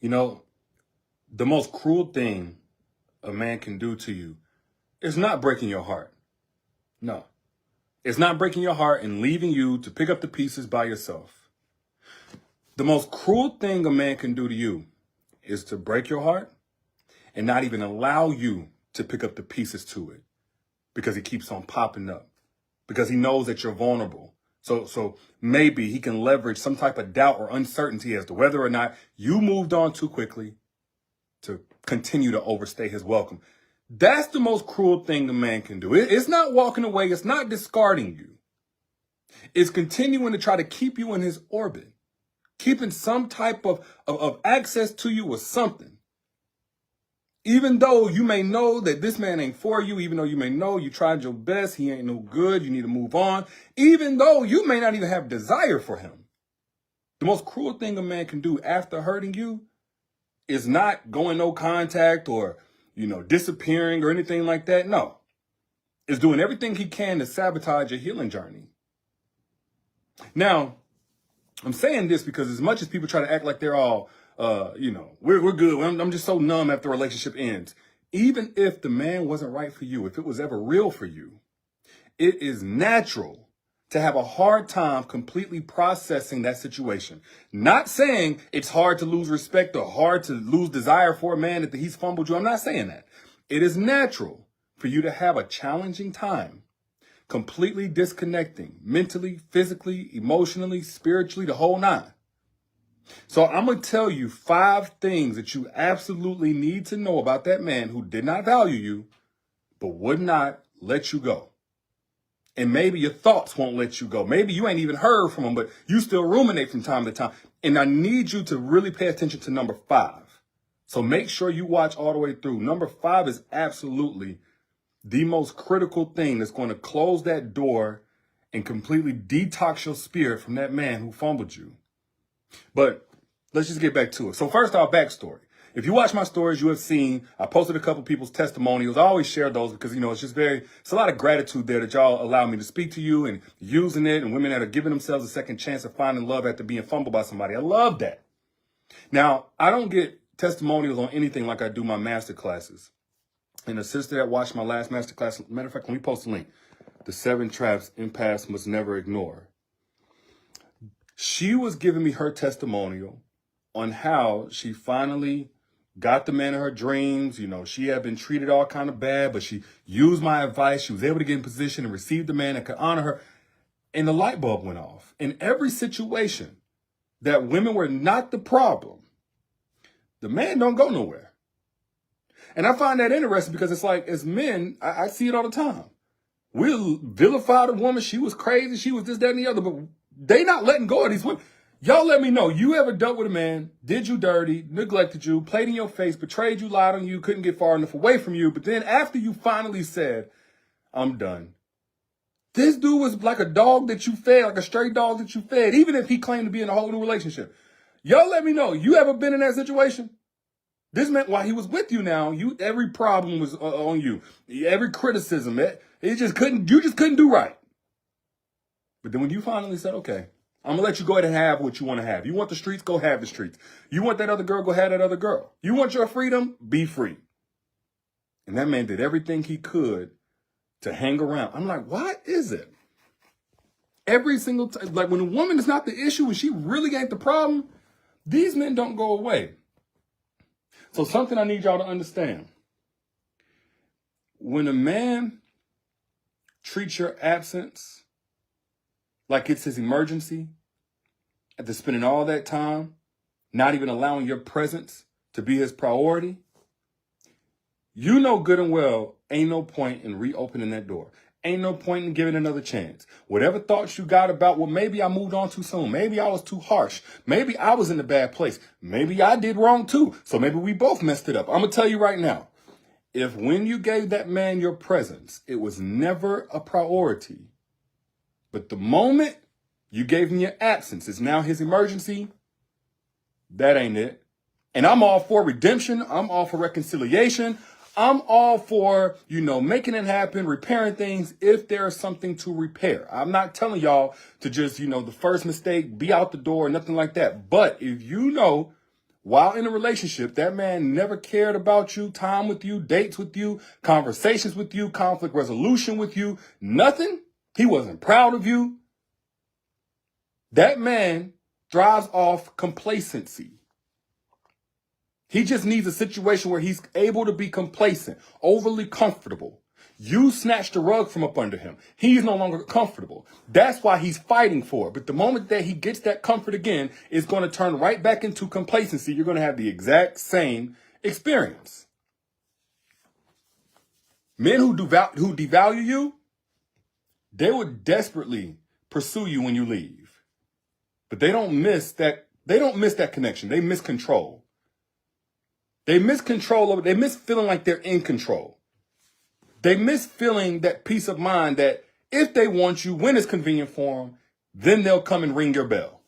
You know, the most cruel thing a man can do to you is not breaking your heart. No, it's not breaking your heart and leaving you to pick up the pieces by yourself. The most cruel thing a man can do to you is to break your heart and not even allow you to pick up the pieces to it, because he keeps on popping up, because he knows that you're vulnerable. So maybe he can leverage some type of doubt or uncertainty as to whether or not you moved on too quickly to continue to overstay his welcome. That's the most cruel thing a man can do. It's not walking away. It's not discarding you. It's continuing to try to keep you in his orbit, keeping some type of access to you or something. Even though you may know that this man ain't for you, even though you may know you tried your best, he ain't no good, you need to move on, even though you may not even have desire for him. The most cruel thing a man can do after hurting you is not going no contact or, disappearing or anything like that. No. It's doing everything he can to sabotage your healing journey. Now, I'm saying this because as much as people try to act like they're all, we're good. I'm just so numb after the relationship ends. Even if the man wasn't right for you, if it was ever real for you, it is natural to have a hard time completely processing that situation. Not saying it's hard to lose respect or hard to lose desire for a man that he's fumbled you. I'm not saying that. It is natural for you to have a challenging time completely disconnecting mentally, physically, emotionally, spiritually, the whole nine. So I'm going to tell you 5 things that you absolutely need to know about that man who did not value you, but would not let you go. And maybe your thoughts won't let you go. Maybe you ain't even heard from him, but you still ruminate from time to time. And I need you to really pay attention to number 5. So make sure you watch all the way through. Number 5 is absolutely the most critical thing that's going to close that door and completely detox your spirit from that man who fumbled you. But let's just get back to it. So first, our backstory. If you watch my stories, you have seen I posted a couple people's testimonials. I always share those because, it's a lot of gratitude there that y'all allow me to speak to you and using it, and women that are giving themselves a second chance of finding love after being fumbled by somebody. I love that. Now, I don't get testimonials on anything like I do my masterclasses. And the sister that watched my last masterclass, matter of fact, let me post a link. The 7 traps empaths must never ignore. She was giving me her testimonial on how she finally got the man of her dreams. She had been treated all kind of bad, but she used my advice. She was able to get in position and receive the man that could honor her. And the light bulb went off. In every situation that women were not the problem, the man don't go nowhere. And I find that interesting because it's like, as men, I see it all the time. We'll vilify the woman. She was crazy. She was this, that, and the other. But they not letting go of these women. Y'all let me know. You ever dealt with a man, did you dirty, neglected you, played in your face, betrayed you, lied on you, couldn't get far enough away from you. But then after you finally said, I'm done. This dude was like a dog that you fed, like a stray dog that you fed, even if he claimed to be in a whole new relationship. Y'all let me know. You ever been in that situation? This meant while he was with you now, every problem was on you. Every criticism, you just couldn't do right. But then when you finally said, okay, I'm going to let you go ahead and have what you want to have. You want the streets, go have the streets. You want that other girl, go have that other girl. You want your freedom, be free. And that man did everything he could to hang around. I'm like, why is it? Every single time, like when a woman is not the issue and she really ain't the problem, these men don't go away. So something I need y'all to understand. When a man treats your absence like it's his emergency, after spending all that time, not even allowing your presence to be his priority, you know good and well, ain't no point in reopening that door. Ain't no point in giving another chance. Whatever thoughts you got about, well, maybe I moved on too soon. Maybe I was too harsh. Maybe I was in a bad place. Maybe I did wrong too. So maybe we both messed it up. I'm going to tell you right now, if when you gave that man your presence, it was never a priority, but the moment you gave him your absence is now his emergency, that ain't it. And I'm all for redemption. I'm all for reconciliation. I'm all for, making it happen, repairing things if there's something to repair. I'm not telling y'all to just, the first mistake, be out the door, nothing like that. But if you know while in a relationship, that man never cared about you, time with you, dates with you, conversations with you, conflict resolution with you, nothing. He wasn't proud of you. That man thrives off complacency. He just needs a situation where he's able to be complacent, overly comfortable. You snatched the rug from up under him. He's no longer comfortable. That's why he's fighting for it. But the moment that he gets that comfort again, it's going to turn right back into complacency. You're going to have the exact same experience. Men who devalue you, they would desperately pursue you when you leave. But they don't miss that. They don't miss that connection. They miss control. They miss control over. They miss feeling like they're in control. They miss feeling that peace of mind that if they want you, when it's convenient for them, then they'll come and ring your bell.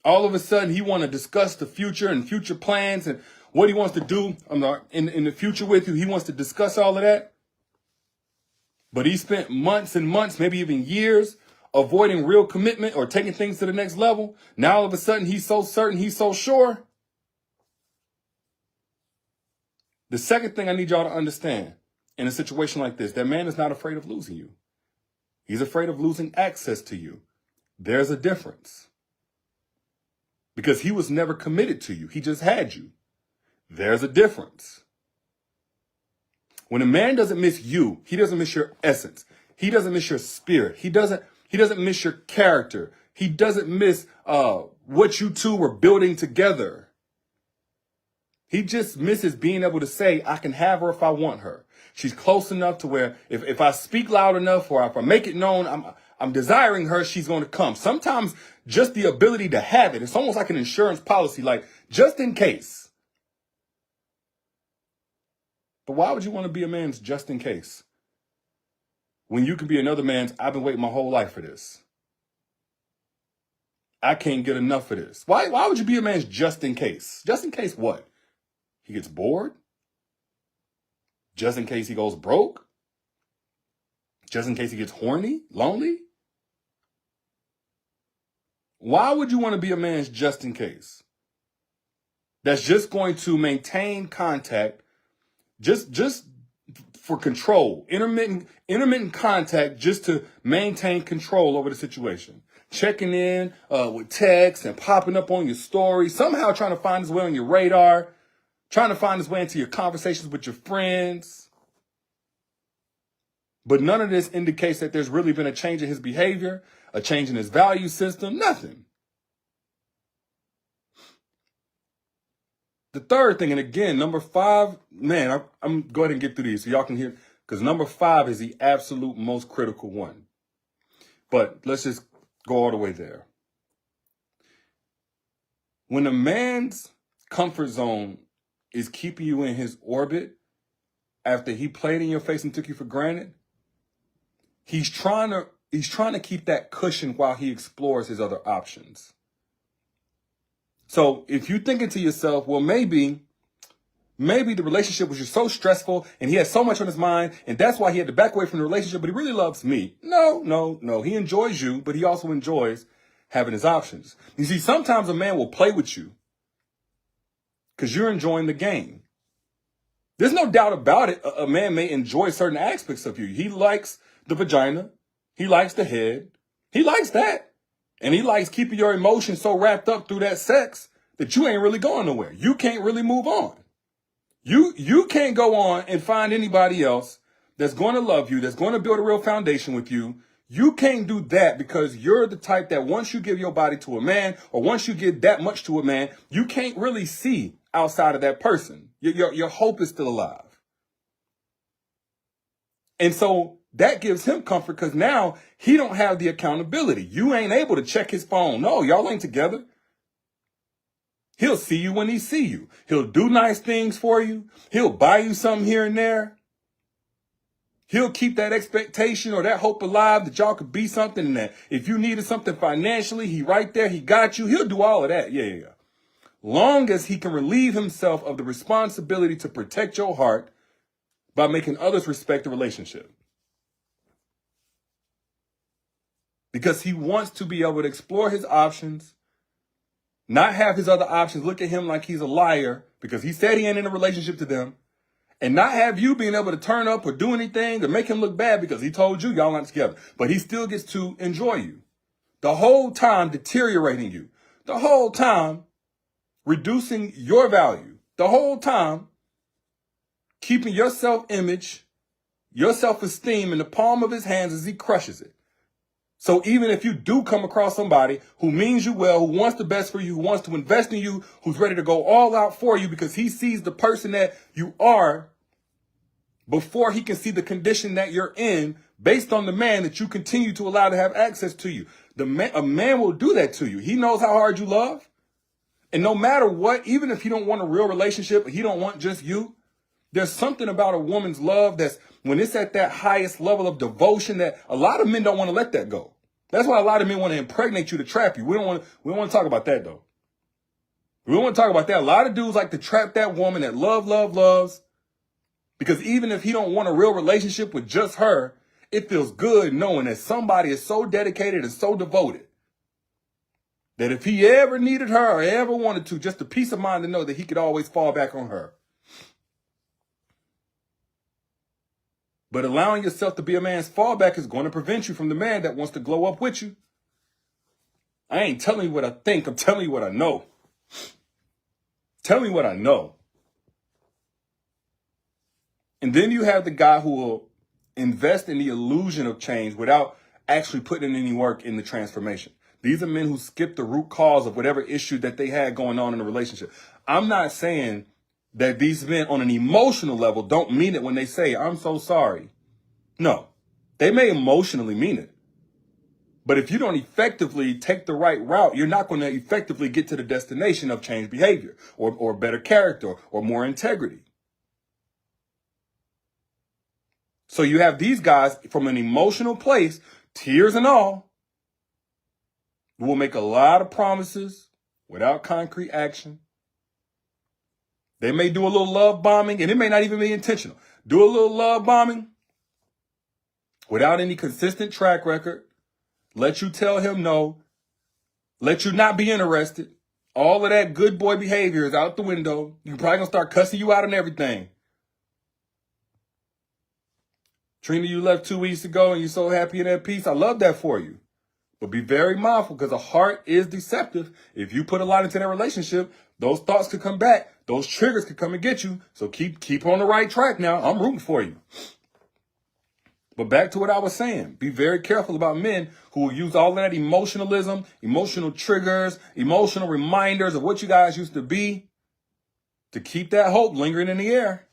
All of a sudden, he want to discuss the future and future plans and what he wants to do in the future with you. He wants to discuss all of that. But he spent months and months, maybe even years, avoiding real commitment or taking things to the next level. Now, all of a sudden, he's so certain, he's so sure. The second thing I need y'all to understand in a situation like this, that man is not afraid of losing you. He's afraid of losing access to you. There's a difference. Because he was never committed to you. He just had you. There's a difference. When a man doesn't miss you, he doesn't miss your essence. He doesn't miss your spirit. He doesn't miss your character. He doesn't miss what you two were building together. He just misses being able to say, I can have her if I want her. She's close enough to where if I speak loud enough or if I make it known I'm desiring her, she's going to come. Sometimes just the ability to have it, it's almost like an insurance policy, like just in case. But why would you want to be a man's just in case? When you can be another man's, I've been waiting my whole life for this. I can't get enough of this. Why would you be a man's just in case? Just in case what? He gets bored? Just in case he goes broke? Just in case he gets horny, lonely? Why would you want to be a man's just in case? That's just going to maintain contact, just for control, intermittent contact, just to maintain control over the situation. Checking in with texts and popping up on your story, somehow trying to find his way on your radar, trying to find his way into your conversations with your friends. But none of this indicates that there's really been a change in his behavior, a change in his value system, nothing. The third thing, and again, number 5, man, I'm go ahead and get through these so y'all can hear, because number 5 is the absolute most critical one. But let's just go all the way there. When a man's comfort zone is keeping you in his orbit after he played in your face and took you for granted, he's trying to keep that cushion while he explores his other options. So if you're thinking to yourself, well, maybe the relationship was just so stressful and he had so much on his mind and that's why he had to back away from the relationship, but he really loves me. No. He enjoys you, but he also enjoys having his options. You see, sometimes a man will play with you because you're enjoying the game. There's no doubt about it. A man may enjoy certain aspects of you. He likes the vagina. He likes the head. He likes that. And he likes keeping your emotions so wrapped up through that sex that you ain't really going nowhere. You can't really move on. You can't go on and find anybody else that's going to love you, that's going to build a real foundation with you. You can't do that because you're the type that once you give your body to a man or once you give that much to a man, you can't really see outside of that person. Your hope is still alive. And so that gives him comfort because now he don't have the accountability. You ain't able to check his phone. No, y'all ain't together. He'll see you when he see you. He'll do nice things for you. He'll buy you something here and there. He'll keep that expectation or that hope alive that y'all could be something, and that if you needed something financially, he right there, he got you. He'll do all of that. Yeah. Long as he can relieve himself of the responsibility to protect your heart by making others respect the relationship. Because he wants to be able to explore his options not have his other options look at him like he's a liar because he said he ain't in a relationship to them, and not have you being able to turn up or do anything to make him look bad because he told you y'all not together, but he still gets to enjoy you. The whole time deteriorating you. The whole time reducing your value. The whole time keeping your self-image, your self-esteem in the palm of his hands as he crushes it. So even if you do come across somebody who means you well, who wants the best for you, who wants to invest in you, who's ready to go all out for you because he sees the person that you are before he can see the condition that you're in based on the man that you continue to allow to have access to you. A man will do that to you. He knows how hard you love. And no matter what, even if he don't want a real relationship, he don't want just you, there's something about a woman's love that's when it's at that highest level of devotion that a lot of men don't want to let that go. That's why a lot of men want to impregnate you to trap you. We don't want to talk about that though. We don't want to talk about that. A lot of dudes like to trap that woman that loves. Because even if he don't want a real relationship with just her, it feels good knowing that somebody is so dedicated and so devoted that if he ever needed her or ever wanted to, just the peace of mind to know that he could always fall back on her. But allowing yourself to be a man's fallback is going to prevent you from the man that wants to glow up with you. I ain't telling you what I think. I'm telling you what I know. Tell me what I know. And then you have the guy who will invest in the illusion of change without actually putting in any work in the transformation. These are men who skip the root cause of whatever issue that they had going on in the relationship. I'm not saying that these men on an emotional level don't mean it when they say, I'm so sorry. No, they may emotionally mean it. But if you don't effectively take the right route, you're not going to effectively get to the destination of changed behavior or better character or more integrity. So you have these guys from an emotional place, tears and all, who will make a lot of promises without concrete action. They may do a little love bombing, and it may not even be intentional. Do a little love bombing without any consistent track record. Let you tell him no. Let you not be interested. All of that good boy behavior is out the window. You're probably going to start cussing you out and everything. Trina, you left 2 weeks ago and you're so happy and at peace. I love that for you. But be very mindful because a heart is deceptive. If you put a lot into that relationship, those thoughts could come back. Those triggers could come and get you. So keep on the right track now. I'm rooting for you. But back to what I was saying. Be very careful about men who will use all of that emotionalism, emotional triggers, emotional reminders of what you guys used to be to keep that hope lingering in the air.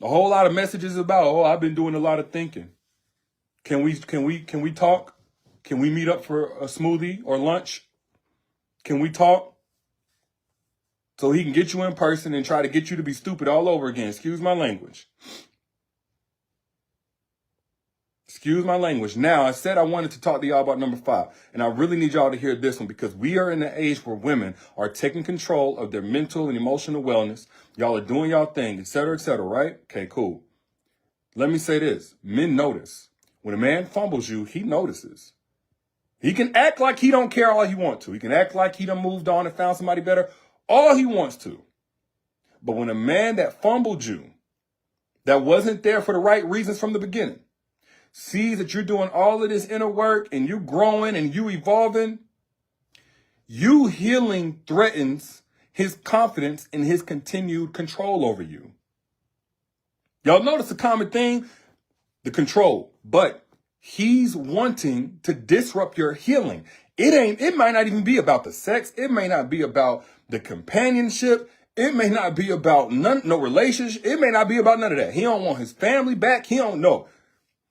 A whole lot of messages about, oh, I've been doing a lot of thinking. Can we talk? Can we meet up for a smoothie or lunch? Can we talk? So he can get you in person and try to get you to be stupid all over again. Excuse my language. Excuse my language. Now, I said I wanted to talk to y'all about number 5. And I really need y'all to hear this one because we are in the age where women are taking control of their mental and emotional wellness. Y'all are doing y'all thing, etc., right? Okay, cool. Let me say this. Men notice. When a man fumbles you, he notices. He can act like he don't care all he wants to. He can act like he done moved on and found somebody better all he wants to. But when a man that fumbled you, that wasn't there for the right reasons from the beginning, sees that you're doing all of this inner work and you growing and you evolving, you healing threatens his confidence in his continued control over you. Y'all notice the common thing? The control. But he's wanting to disrupt your healing. It might not even be about the sex. It may not be about the companionship. It may not be about no relationship. It may not be about none of that. He don't want his family back. He don't know.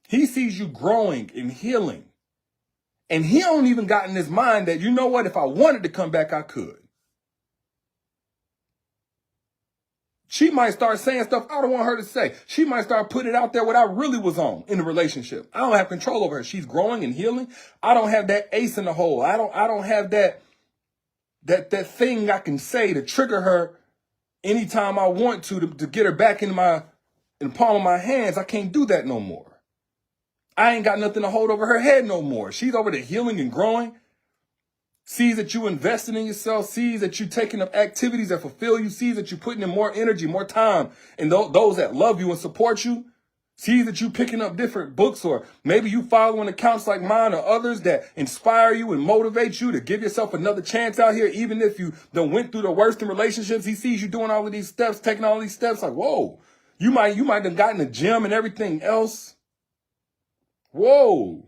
He sees you growing and healing. And he don't even got in his mind that, you know what, if I wanted to come back, I could. She might start saying stuff I don't want her to say. She might start putting it out there what I really was on in the relationship. I don't have control over her. She's growing and healing. I don't have that ace in the hole. I don't have that thing I can say to trigger her anytime I want to get her back in the palm of my hands. I can't do that no more. I ain't got nothing to hold over her head no more. She's over there healing and growing. sees that you investing in yourself, sees that you're taking up activities that fulfill you, sees that you're putting in more energy, more time, and those that love you and support you, sees that you picking up different books, or maybe you following accounts like mine or others that inspire you and motivate you to give yourself another chance out here, even if you done went through the worst in relationships. He sees you doing all of these steps, taking all these steps, like, whoa, you might have gotten the gym and everything else. Whoa.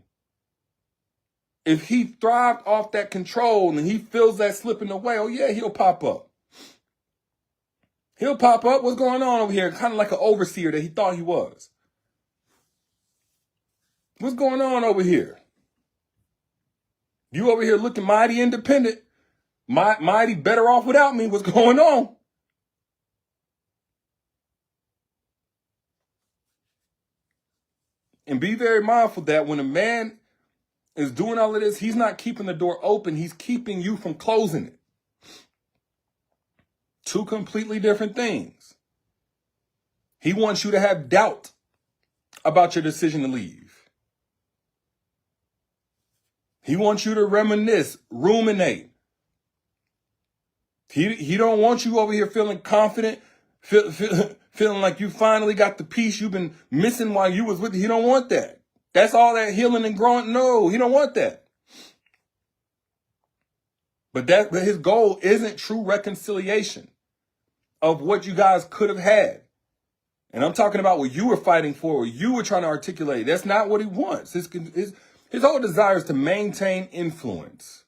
If he thrived off that control and he feels that slipping away, oh yeah, he'll pop up. He'll pop up. What's going on over here? Kind of like an overseer that he thought he was. What's going on over here? You over here looking mighty independent, mighty better off without me. What's going on? And be very mindful that when a man is doing all of this, he's not keeping the door open. He's keeping you from closing it. Two completely different things. He wants you to have doubt about your decision to leave. He wants you to reminisce, ruminate. He don't want you over here feeling confident, feeling like you finally got the piece you've been missing while you was with. He don't want that. That's all that healing and growing. No, he don't want that. But his goal isn't true reconciliation of what you guys could have had. And I'm talking about what you were fighting for, what you were trying to articulate. That's not what he wants. His whole desire is to maintain influence,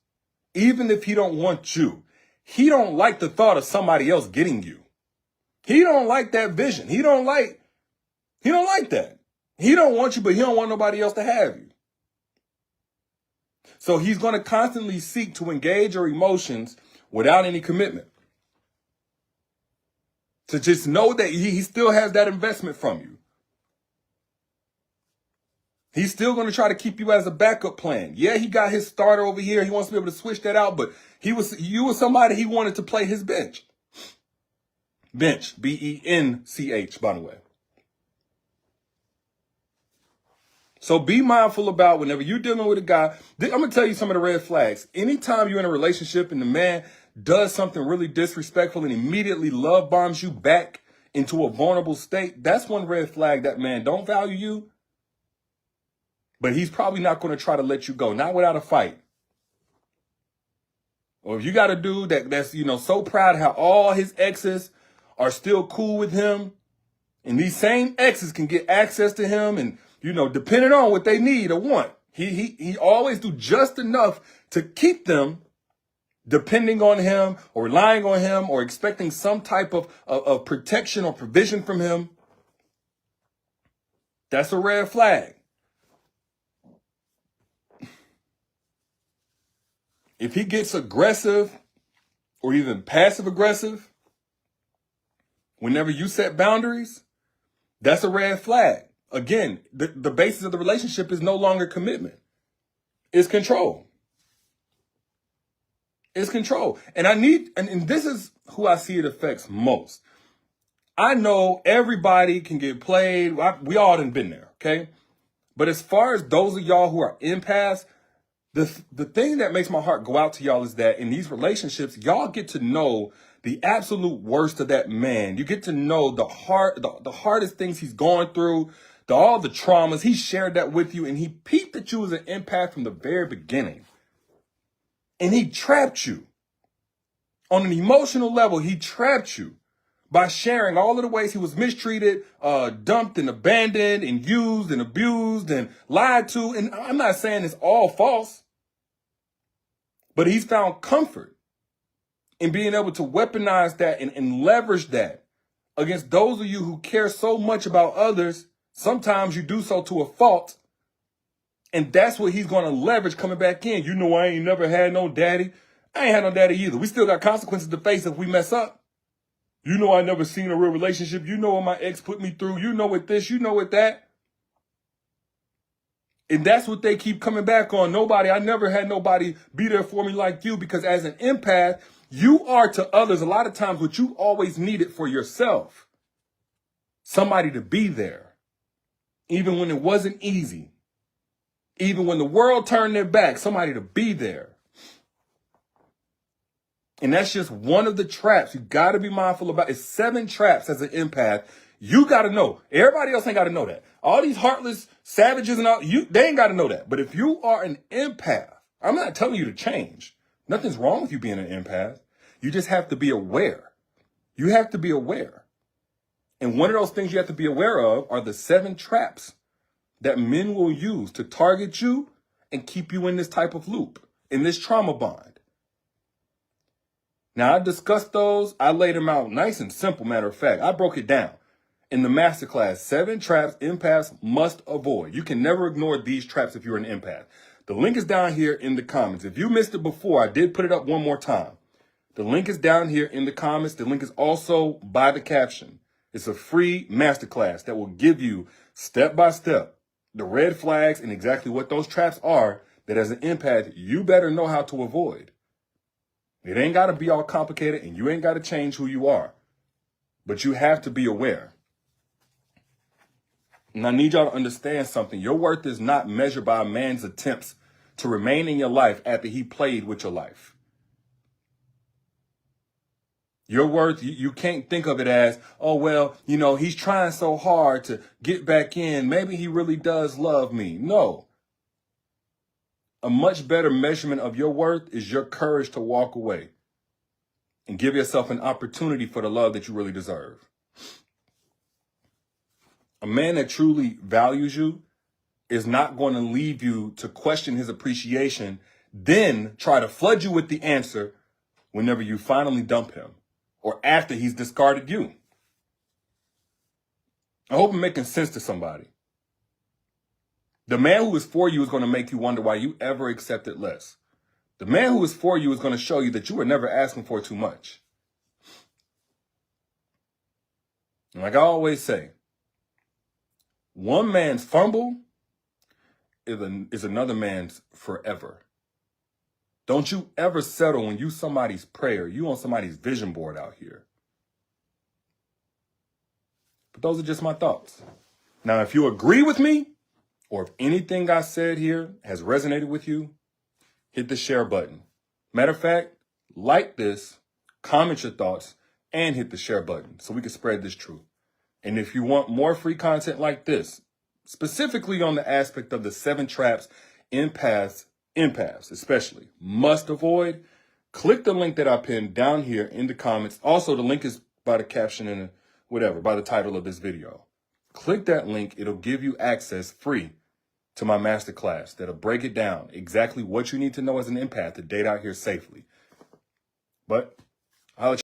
even if he don't want you. He don't like the thought of somebody else getting you. He don't like that vision. He don't like that. He don't want you, but he don't want nobody else to have you. So he's going to constantly seek to engage your emotions without any commitment. To just know that he still has that investment from you. He's still going to try to keep you as a backup plan. Yeah, he got his starter over here. He wants to be able to switch that out, but you were somebody he wanted to play his bench. Bench, B-E-N-C-H, by the way. So be mindful about whenever you're dealing with a guy. I'm going to tell you some of the red flags. Anytime you're in a relationship and the man does something really disrespectful and immediately love bombs you back into a vulnerable state, that's one red flag. That man don't value you, but he's probably not going to try to let you go, not without a fight. Or if you got a dude that's so proud how all his exes are still cool with him, and these same exes can get access to him, and depending on what they need or want, he always do just enough to keep them depending on him or relying on him or expecting some type of protection or provision from him. That's a red flag. If he gets aggressive or even passive aggressive whenever you set boundaries, that's a red flag. Again, the basis of the relationship is no longer commitment. It's control. It's control. And and this is who I see it affects most. I know everybody can get played. We all done been there, okay? But as far as those of y'all who are empaths, the thing that makes my heart go out to y'all is that in these relationships, y'all get to know the absolute worst of that man. You get to know the hardest things he's going through, all the traumas. He shared that with you, and he peeped that you was an empath from the very beginning. And he trapped you. On an emotional level, he trapped you by sharing all of the ways he was mistreated, dumped and abandoned and used and abused and lied to. And I'm not saying it's all false, but he's found comfort in being able to weaponize that and leverage that against those of you who care so much about others. Sometimes you do so to a fault, and that's what he's going to leverage coming back in. I ain't never had no daddy. I ain't had no daddy either. We still got consequences to face if we mess up. I never seen a real relationship. What my ex put me through. What this, what that. And that's what they keep coming back on. I never had nobody be there for me like you, because as an empath, you are to others a lot of times what you always needed for yourself. Somebody to be there. Even when it wasn't easy. Even when the world turned their back, somebody to be there. And that's just one of the traps you got to be mindful about. It's 7 traps as an empath. You got to know. Everybody else ain't got to know that. All these heartless savages and all, they ain't got to know that. But if you are an empath, I'm not telling you to change. Nothing's wrong with you being an empath. You just have to be aware. You have to be aware. And one of those things you have to be aware of are the 7 traps that men will use to target you and keep you in this type of loop, in this trauma bond. Now, I discussed those. I laid them out nice and simple, matter of fact. I broke it down in the Masterclass. 7 traps empaths must avoid. You can never ignore these traps if you're an empath. The link is down here in the comments. If you missed it before, I did put it up one more time. The link is down here in the comments. The link is also by the caption. It's a free Masterclass that will give you step by step the red flags and exactly what those traps are that as an empath, you better know how to avoid. It ain't got to be all complicated and you ain't got to change who you are. But you have to be aware. And I need y'all to understand something. Your worth is not measured by a man's attempts to remain in your life after he played with your life. Your worth, you can't think of it as, oh, well, you know, he's trying so hard to get back in. Maybe he really does love me. No. A much better measurement of your worth is your courage to walk away and give yourself an opportunity for the love that you really deserve. A man that truly values you is not going to leave you to question his appreciation, then try to flood you with the answer whenever you finally dump him or after he's discarded you. I hope I'm making sense to somebody. The man who is for you is going to make you wonder why you ever accepted less. The man who is for you is going to show you that you were never asking for too much. And like I always say, one man's fumble is another man's forever. Don't you ever settle when you somebody's prayer. You on somebody's vision board out here. But those are just my thoughts. Now, if you agree with me, or if anything I said here has resonated with you, hit the share button. Matter of fact, like this, comment your thoughts, and hit the share button so we can spread this truth. And if you want more free content like this, specifically on the aspect of the 7 traps empaths especially, must avoid, click the link that I pinned down here in the comments. Also, the link is by the caption and by the title of this video. Click that link. It'll give you access free to my masterclass that'll break it down exactly what you need to know as an empath to date out here safely. But